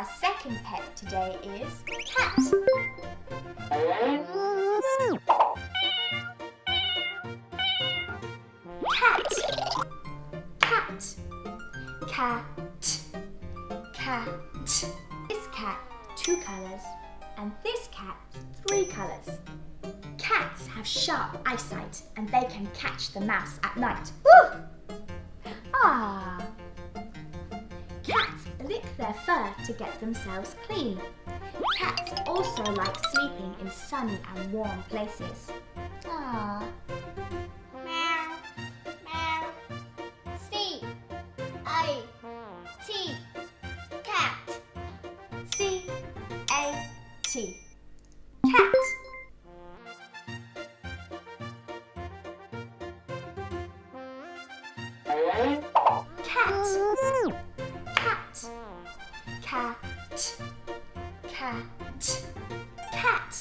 Our second pet today is cat. Cat. Cat. Cat. Cat. This cat, 2 colours, and this cat, 3 colours. Cats have sharp eyesight and they can catch the mouse at night. Woo! Ah! Cats lick their fur to get themselves clean. Cats also like sleeping in sunny and warm places. Ah! Meow, meow. C-A-T. Cat. C-A-T. Cat. Cat. Cat. Cat. Cat. Cat.